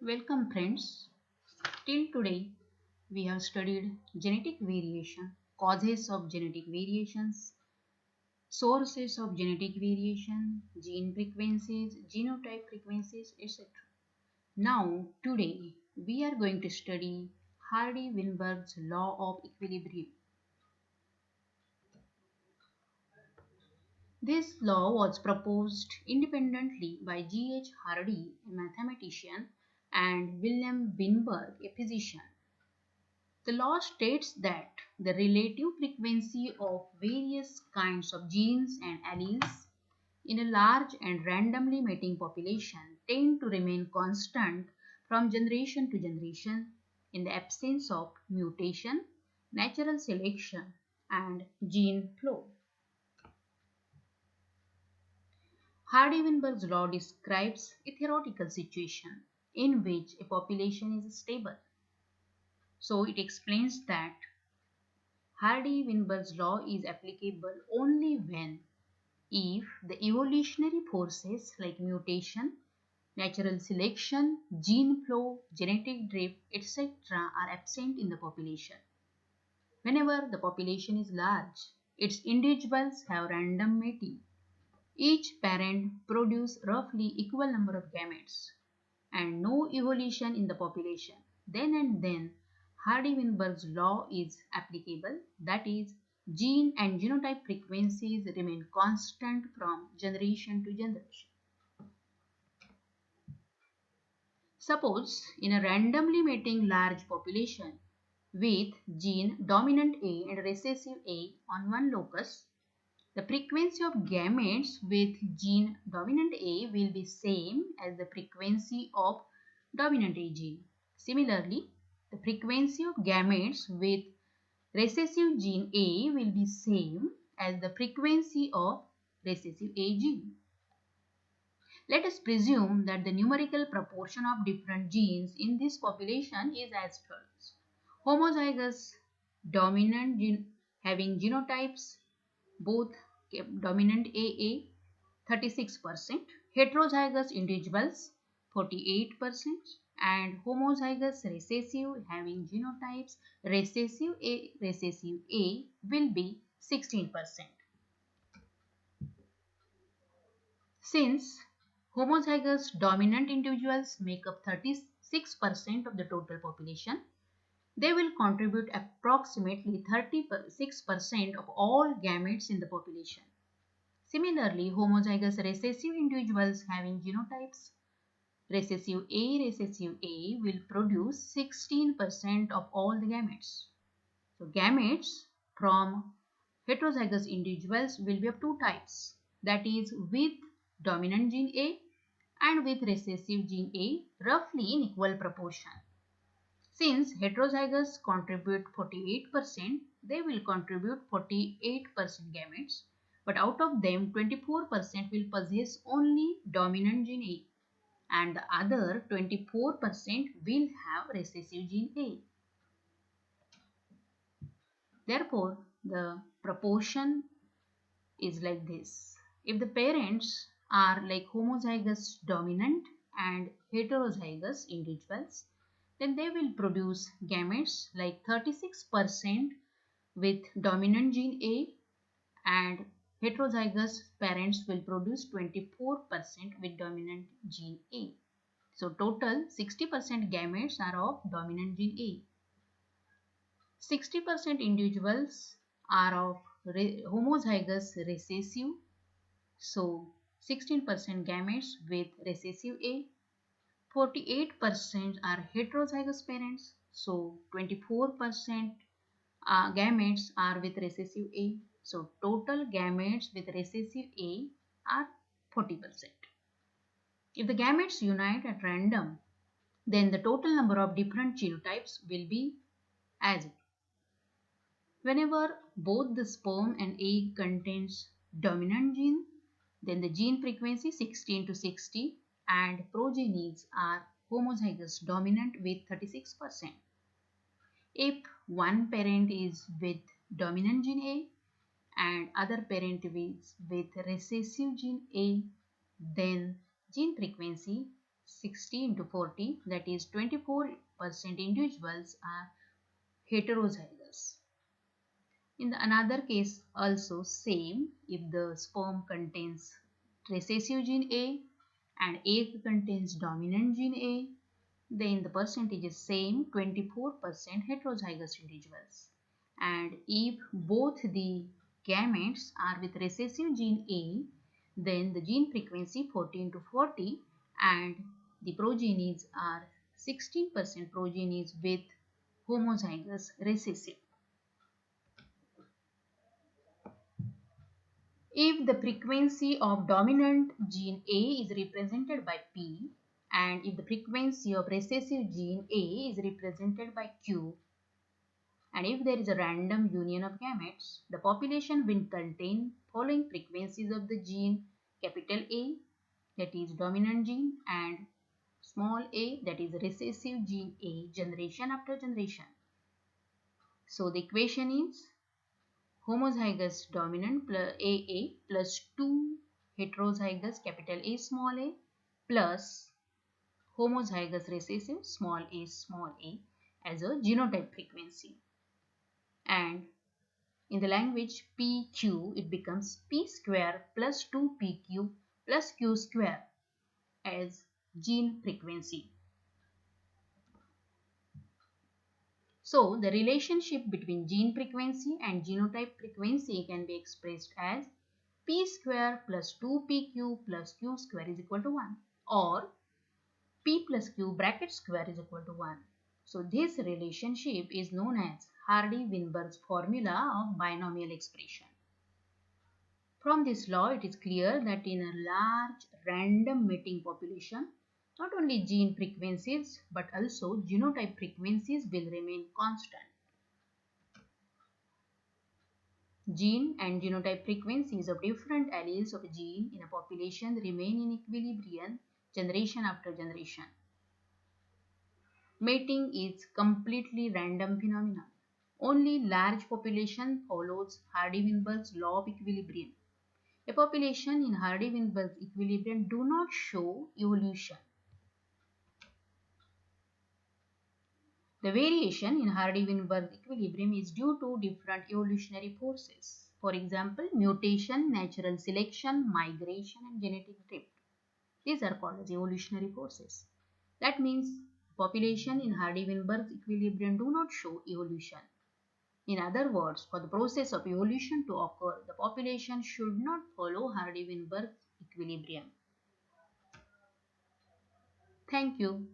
Welcome friends. Till today we have studied genetic variation, causes of genetic variations, sources of genetic variation, gene frequencies, genotype frequencies, etc. Now today we are going to study Hardy-Weinberg's law of equilibrium. This law was proposed independently by G. H. Hardy, a mathematician, and William Weinberg, a physician. The law states that the relative frequency of various kinds of genes and alleles in a large and randomly mating population tend to remain constant from generation to generation in the absence of mutation, natural selection, and gene flow. Hardy-Weinberg's law describes a theoretical situation in which a population is stable. So it explains that Hardy-Weinberg's law is applicable only when if the evolutionary forces like mutation, natural selection, gene flow, genetic drift, etc. are absent in the population. Whenever the population is large, its individuals have random mating. Each parent produces roughly equal number of gametes and no evolution in the population. Then and then Hardy-Weinberg's law is applicable, that is, gene and genotype frequencies remain constant from generation to generation. Suppose in a randomly mating large population with gene dominant A and recessive A on one locus, the frequency of gametes with gene dominant A will be same as the frequency of dominant A gene. Similarly, the frequency of gametes with recessive gene A will be same as the frequency of recessive A gene. Let us presume that the numerical proportion of different genes in this population is as follows. Homozygous dominant gene having genotypes both dominant AA 36%, heterozygous individuals 48%, and homozygous recessive having genotypes recessive A will be 16%. Since homozygous dominant individuals make up 36% of the total population, they will contribute approximately 36% of all gametes in the population. Similarly, homozygous recessive individuals having genotypes recessive A will produce 16% of all the gametes. So gametes from heterozygous individuals will be of two types, that is with dominant gene A and with recessive gene A roughly in equal proportion. Since heterozygous contribute 48%, they will contribute 48% gametes, but out of them 24% will possess only dominant gene A and the other 24% will have recessive gene A. Therefore, the proportion is like this. If the parents are like homozygous dominant and heterozygous individuals, then they will produce gametes like 36% with dominant gene A and heterozygous parents will produce 24% with dominant gene A. So total 60% gametes are of dominant gene A. 60% individuals are of homozygous recessive. So 16% gametes with recessive A. 48% are heterozygous parents. So 24% gametes are with recessive A. So total gametes with recessive A are 40%. If the gametes unite at random, then the total number of different genotypes will be as it. Whenever both the sperm and egg contains dominant gene, then the gene frequency 16 to 60 and progenies are homozygous dominant with 36%. If one parent is with dominant gene A and other parent is with recessive gene A, then gene frequency 60 into 40, that is 24% individuals are heterozygous. In the another case also same, if the sperm contains recessive gene A and egg contains dominant gene A, then the percentage is same, 24% heterozygous individuals. And if both the gametes are with recessive gene A, then the gene frequency 14 to 40 and the progenies are 16% progenies with homozygous recessive. If the frequency of dominant gene A is represented by P and if the frequency of recessive gene A is represented by Q, and if there is a random union of gametes, the population will contain following frequencies of the gene capital A, that is dominant gene, and small a, that is recessive gene A, generation after generation. So the equation is homozygous dominant plus AA plus 2 heterozygous capital A small a plus homozygous recessive small a as a genotype frequency. And in the language PQ, it becomes P square plus 2PQ plus Q square as gene frequency. So, the relationship between gene frequency and genotype frequency can be expressed as P square plus 2PQ plus Q square is equal to 1 or P plus Q bracket square is equal to 1. So, this relationship is known as Hardy-Weinberg's formula of binomial expression. From this law, it is clear that in a large random mating population, not only gene frequencies but also genotype frequencies will remain constant. Gene and genotype frequencies of different alleles of a gene in a population remain in equilibrium generation after generation. Mating is completely random phenomenon. Only large population follows Hardy-Weinberg's law of equilibrium. A population in Hardy-Weinberg's equilibrium do not show evolution. The variation in Hardy-Weinberg equilibrium is due to different evolutionary forces. For example, mutation, natural selection, migration and genetic drift. These are called as evolutionary forces. That means population in Hardy-Weinberg's equilibrium do not show evolution. In other words, for the process of evolution to occur, the population should not follow Hardy-Weinberg's equilibrium. Thank you.